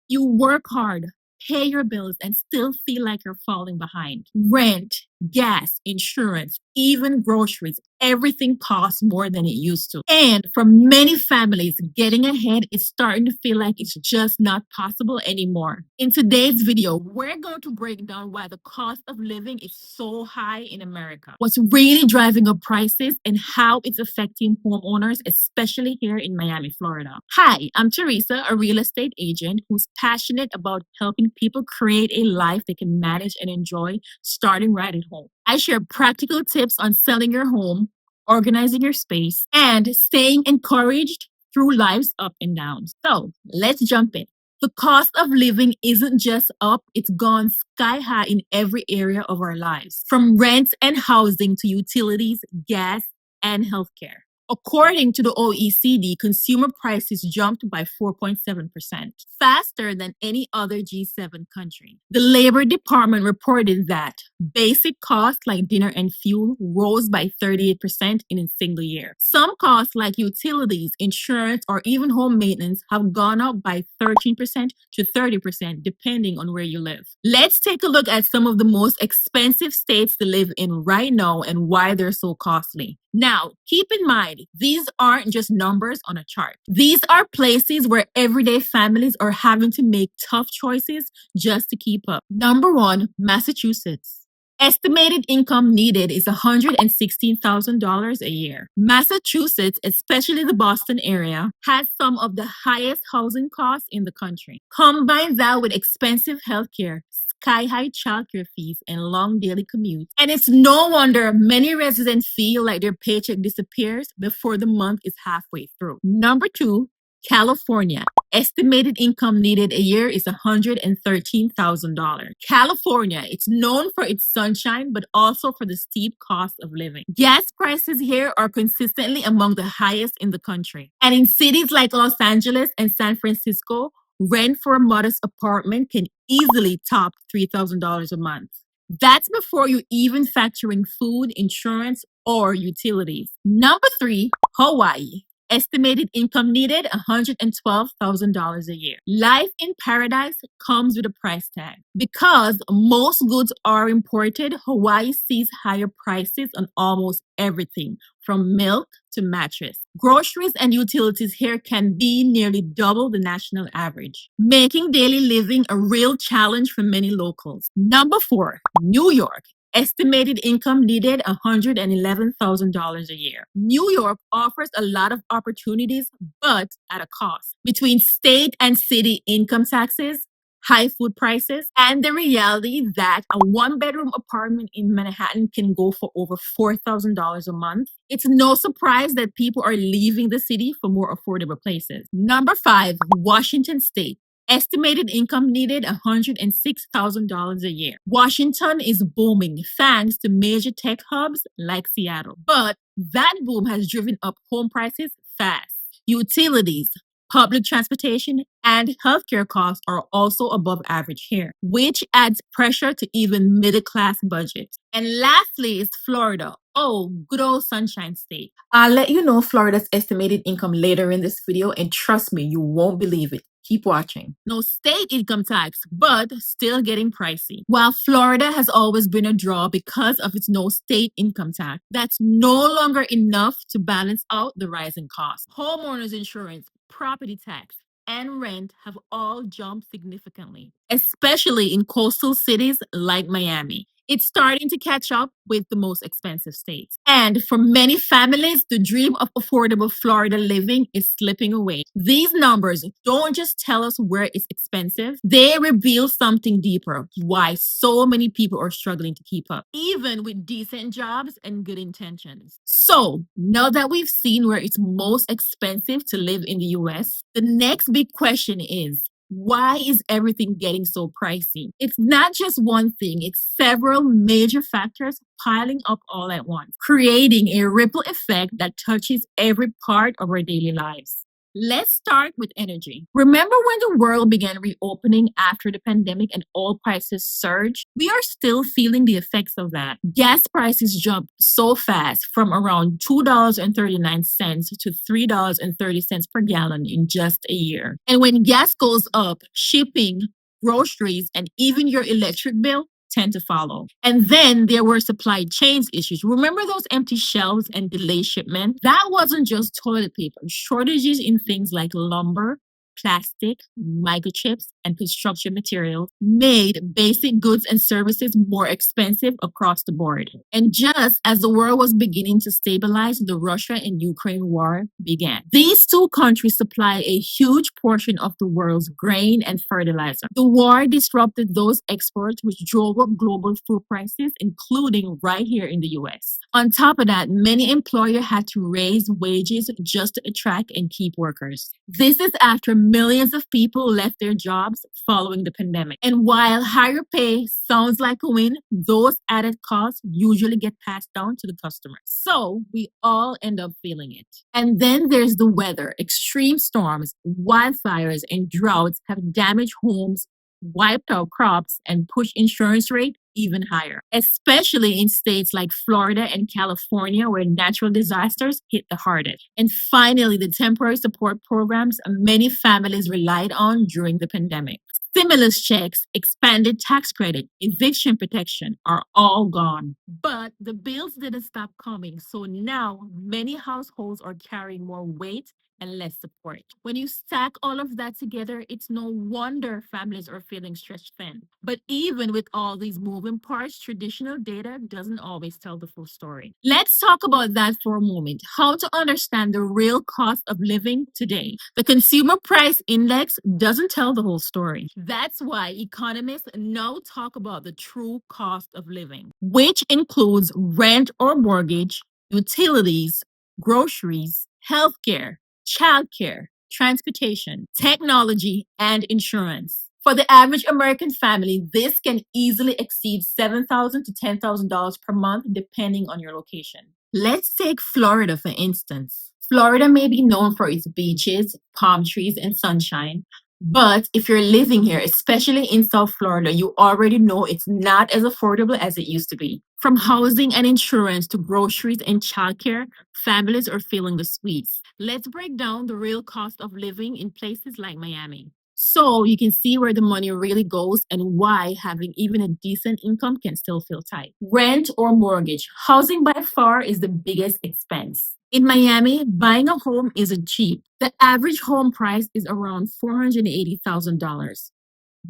You work hard, pay your bills, and still feel like you're falling behind. Rent, gas, insurance, even groceries, everything costs more than it used to. And for many families, getting ahead is starting to feel like it's just not possible anymore. In today's video, we're going to break down why the cost of living is so high in America, what's really driving up prices, and how it's affecting homeowners, especially here in Miami, Florida. Hi, I'm Teresa, a real estate agent who's passionate about helping people create a life they can manage and enjoy starting right at home. I share practical tips on selling your home, organizing your space, and staying encouraged through life's up and downs. So let's jump in. The cost of living isn't just up, it's gone sky high in every area of our lives, from rent and housing to utilities, gas, and healthcare. According to the OECD, consumer prices jumped by 4.7%, faster than any other G7 country. The Labor Department reported that basic costs like dinner and fuel rose by 38% in a single year. Some costs like utilities, insurance, or even home maintenance have gone up by 13% to 30% depending on where you live. Let's take a look at some of the most expensive states to live in right now and why they're so costly. Now, keep in mind, these aren't just numbers on a chart. These are places where everyday families are having to make tough choices just to keep up. Number one, Massachusetts. Estimated income needed is $116,000 a year. Massachusetts, especially the Boston area, has some of the highest housing costs in the country. Combine that with expensive healthcare, sky-high childcare fees, and long daily commutes. And it's no wonder many residents feel like their paycheck disappears before the month is halfway through. Number two, California. Estimated income needed a year is $113,000. California, it's known for its sunshine, but also for the steep cost of living. Gas prices here are consistently among the highest in the country. And in cities like Los Angeles and San Francisco, rent for a modest apartment can easily top $3,000 a month. That's before you even factor in food, insurance, or utilities. Number three, Hawaii. Estimated income needed $112,000 a year. Life in paradise comes with a price tag. Because most goods are imported, Hawaii sees higher prices on almost everything, from milk to mattress. Groceries and utilities here can be nearly double the national average, making daily living a real challenge for many locals. Number four, New York. Estimated income needed $111,000 a year. New York offers a lot of opportunities, but at a cost. Between state and city income taxes, high food prices, and the reality that a one-bedroom apartment in Manhattan can go for over $4,000 a month, it's no surprise that people are leaving the city for more affordable places. Number five, Washington State. Estimated income needed $106,000 a year. Washington is booming thanks to major tech hubs like Seattle. But that boom has driven up home prices fast. Utilities, public transportation, and healthcare costs are also above average here, which adds pressure to even middle-class budgets. And lastly is Florida. Oh, good old Sunshine State. I'll let you know Florida's estimated income later in this video, and trust me, you won't believe it. Keep watching. No state income tax, but still getting pricey. While Florida has always been a draw because of its no state income tax, that's no longer enough to balance out the rising costs. Homeowners insurance, property tax, and rent have all jumped significantly, especially in coastal cities like Miami. It's starting to catch up with the most expensive states. And for many families, the dream of affordable Florida living is slipping away. These numbers don't just tell us where it's expensive, they reveal something deeper: why so many people are struggling to keep up, even with decent jobs and good intentions. So, now that we've seen where it's most expensive to live in the US, the next big question is, why is everything getting so pricey? It's not just one thing, it's several major factors piling up all at once, creating a ripple effect that touches every part of our daily lives. Let's start with energy. Remember when the world began reopening after the pandemic and oil prices surged? We are still feeling the effects of that. Gas prices jumped so fast from around $2.39 to $3.30 per gallon in just a year. And when gas goes up, shipping, groceries, and even your electric bill tend to follow. And then there were supply chains issues. Remember those empty shelves and delayed shipment? That wasn't just toilet paper. Shortages in things like lumber, plastic, microchips, and construction materials made basic goods and services more expensive across the board. And just as the world was beginning to stabilize, the Russia and Ukraine war began. These two countries supply a huge portion of the world's grain and fertilizer. The war disrupted those exports, which drove up global food prices, including right here in the US. On top of that, many employers had to raise wages just to attract and keep workers. This is after millions of people left their jobs following the pandemic. And while higher pay sounds like a win, those added costs usually get passed down to the customer. So we all end up feeling it. And then there's the weather. Extreme storms, wildfires, and droughts have damaged homes, wiped out crops, and pushed insurance rates even higher, especially in states like Florida and California where natural disasters hit the hardest. And finally, the temporary support programs many families relied on during the pandemic. Stimulus checks, expanded tax credit, eviction protection are all gone. But the bills didn't stop coming. So now many households are carrying more weight and less support. When you stack all of that together, it's no wonder families are feeling stretched thin. But even with all these moving parts, traditional data doesn't always tell the full story. Let's talk about that for a moment. How to understand the real cost of living today. The Consumer Price Index doesn't tell the whole story. That's why economists now talk about the true cost of living, which includes rent or mortgage, utilities, groceries, healthcare, childcare, transportation, technology, and insurance. For the average American family, this can easily exceed $7,000 to $10,000 per month, depending on your location. Let's take Florida, for instance. Florida may be known for its beaches, palm trees, and sunshine. But if you're living here, especially in South Florida, you already know it's not as affordable as it used to be. From housing and insurance to groceries and childcare, families are feeling the squeeze. Let's break down the real cost of living in places like Miami, so you can see where the money really goes and why having even a decent income can still feel tight. Rent or mortgage. Housing by far is the biggest expense. In Miami, buying a home isn't cheap. The average home price is around $480,000.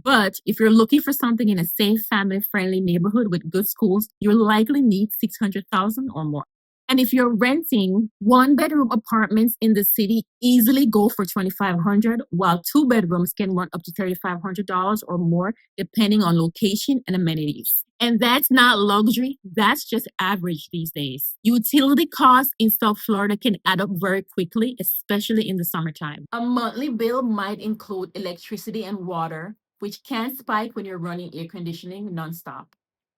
But if you're looking for something in a safe, family-friendly neighborhood with good schools, you'll likely need 600,000 or more. And if you're renting, one-bedroom apartments in the city easily go for 2,500, while two bedrooms can run up to $3,500 or more, depending on location and amenities. And that's not luxury, that's just average these days. Utility costs in South Florida can add up very quickly, especially in the summertime. A monthly bill might include electricity and water, which can spike when you're running air conditioning nonstop.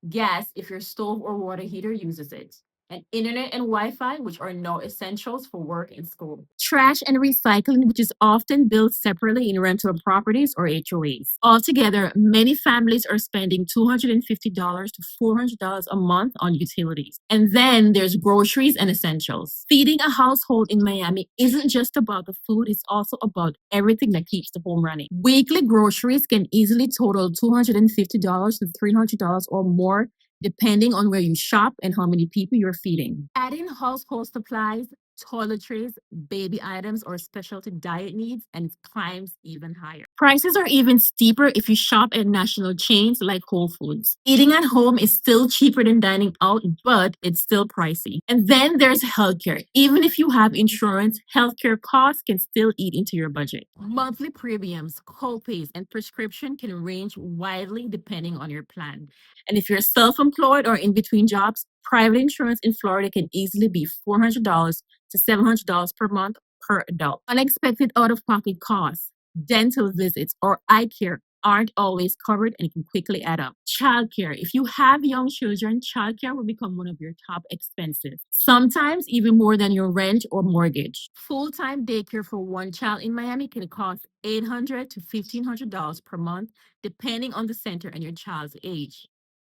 Gas, if your stove or water heater uses it, and internet and Wi-Fi, which are now essentials for work and school. Trash and recycling, which is often billed separately in rental properties or HOAs. Altogether, many families are spending $250 to $400 a month on utilities. And then there's groceries and essentials. Feeding a household in Miami isn't just about the food, it's also about everything that keeps the home running. Weekly groceries can easily total $250 to $300 or more, depending on where you shop and how many people you're feeding. Add in household supplies, toiletries, baby items, or specialty diet needs, and it climbs even higher. Prices are even steeper if you shop at national chains like Whole Foods. Eating at home is still cheaper than dining out, but it's still pricey. And then there's healthcare. Even if you have insurance, healthcare costs can still eat into your budget. Monthly premiums, co-pays, and prescription can range widely depending on your plan. And if you're self-employed or in between jobs, private insurance in Florida can easily be $400 to $700 per month per adult. Unexpected out-of-pocket costs, dental visits, or eye care aren't always covered and it can quickly add up. Childcare. If you have young children, childcare will become one of your top expenses, sometimes even more than your rent or mortgage. Full time daycare for one child in Miami can cost $800 to $1,500 per month, depending on the center and your child's age.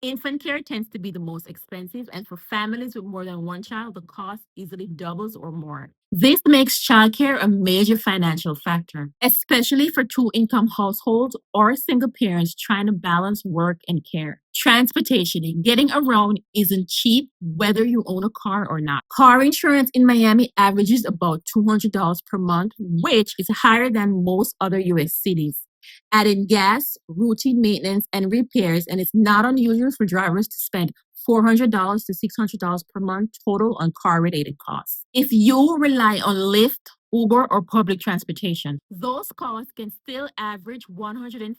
Infant care tends to be the most expensive, and for families with more than one child, the cost easily doubles or more. This makes childcare a major financial factor, especially for two income households or single parents trying to balance work and care. Transportation and getting around isn't cheap whether you own a car or not. Car insurance in Miami averages about $200 per month, which is higher than most other US cities. Add in gas, routine maintenance, and repairs, and it's not unusual for drivers to spend $400 to $600 per month total on car related costs. If you rely on Lyft, Uber, or public transportation, those costs can still average $150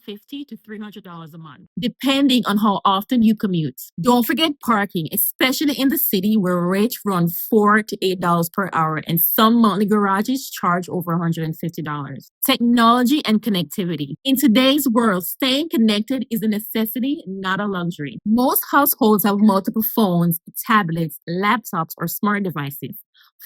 to $300 a month, depending on how often you commute. Don't forget parking, especially in the city where rates run $4 to $8 per hour, and some monthly garages charge over $150. Technology and connectivity. In today's world, staying connected is a necessity, not a luxury. Most households have multiple phones, tablets, laptops, or smart devices.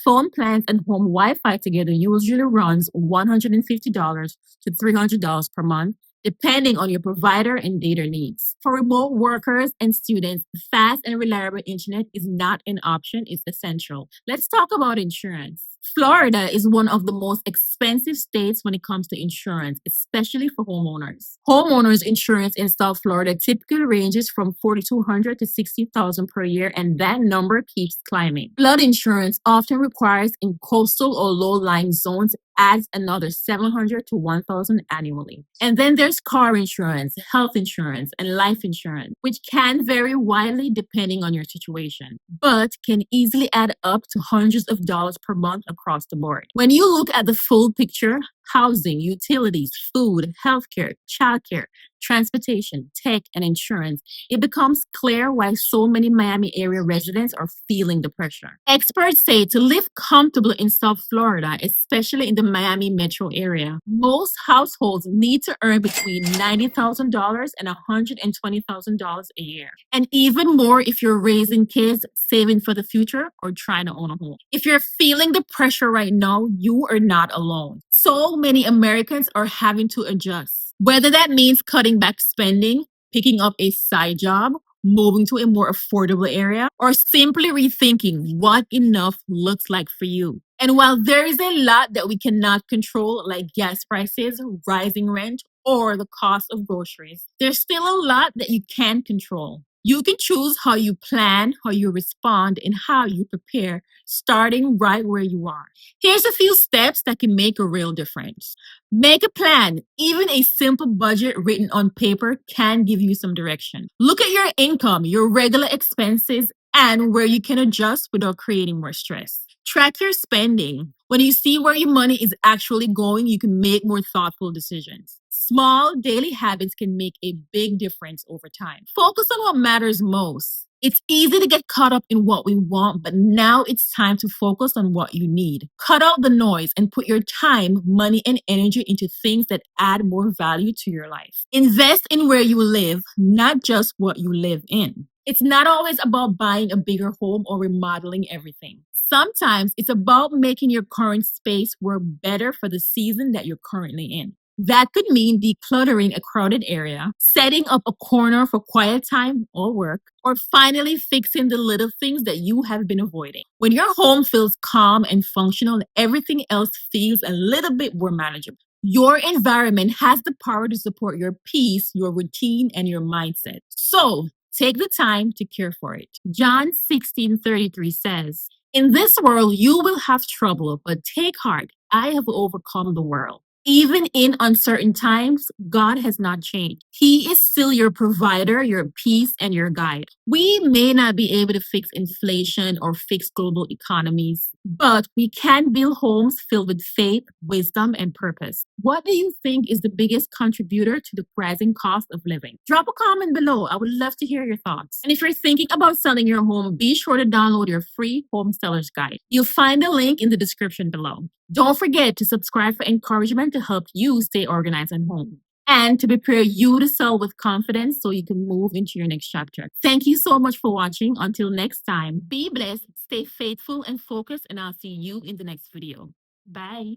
Phone plans and home Wi-Fi together usually runs $150 to $300 per month, depending on your provider and data needs. For remote workers and students, fast and reliable internet is not an option, it's essential. Let's talk about insurance. Florida is one of the most expensive states when it comes to insurance, especially for homeowners. Homeowners insurance in South Florida typically ranges from $4,200 to $60,000 per year, and that number keeps climbing. Flood insurance often requires in coastal or low-lying zones adds another $700 to $1,000 annually. And then there's car insurance, health insurance, and life insurance, which can vary widely depending on your situation, but can easily add up to hundreds of dollars per month across the board. When you look at the full picture, housing, utilities, food, healthcare, childcare, transportation, tech, and insurance, it becomes clear why so many Miami area residents are feeling the pressure. Experts say to live comfortably in South Florida, especially in the Miami metro area, most households need to earn between $90,000 and $120,000 a year. And even more if you're raising kids, saving for the future, or trying to own a home. If you're feeling the pressure right now, you are not alone. So many Americans are having to adjust. Whether that means cutting back spending, picking up a side job, moving to a more affordable area, or simply rethinking what enough looks like for you. And while there is a lot that we cannot control, like gas prices, rising rent, or the cost of groceries, there's still a lot that you can control. You can choose how you plan, how you respond, and how you prepare, starting right where you are. Here's a few steps that can make a real difference. Make a plan. Even a simple budget written on paper can give you some direction. Look at your income, your regular expenses, and where you can adjust without creating more stress. Track your spending. When you see where your money is actually going, you can make more thoughtful decisions. Small daily habits can make a big difference over time. Focus on what matters most. It's easy to get caught up in what we want, but now it's time to focus on what you need. Cut out the noise and put your time, money, and energy into things that add more value to your life. Invest in where you live, not just what you live in. It's not always about buying a bigger home or remodeling everything. Sometimes it's about making your current space work better for the season that you're currently in. That could mean decluttering a crowded area, setting up a corner for quiet time or work, or finally fixing the little things that you have been avoiding. When your home feels calm and functional, everything else feels a little bit more manageable. Your environment has the power to support your peace, your routine, and your mindset. So take the time to care for it. John 16:33 says, "In this world you will have trouble, but take heart, I have overcome the world." Even in uncertain times, God has not changed. He is still your provider, your peace, and your guide. We may not be able to fix inflation or fix global economies, but we can build homes filled with faith, wisdom, and purpose. What do you think is the biggest contributor to the rising cost of living? Drop a comment below. I would love to hear your thoughts. And if you're thinking about selling your home, be sure to download your free home seller's guide. You'll find the link in the description below. Don't forget to subscribe for encouragement to help you stay organized at home. and to prepare you to sell with confidence so you can move into your next chapter. Thank you so much for watching. Until next time, be blessed, stay faithful and focused, and I'll see you in the next video. Bye.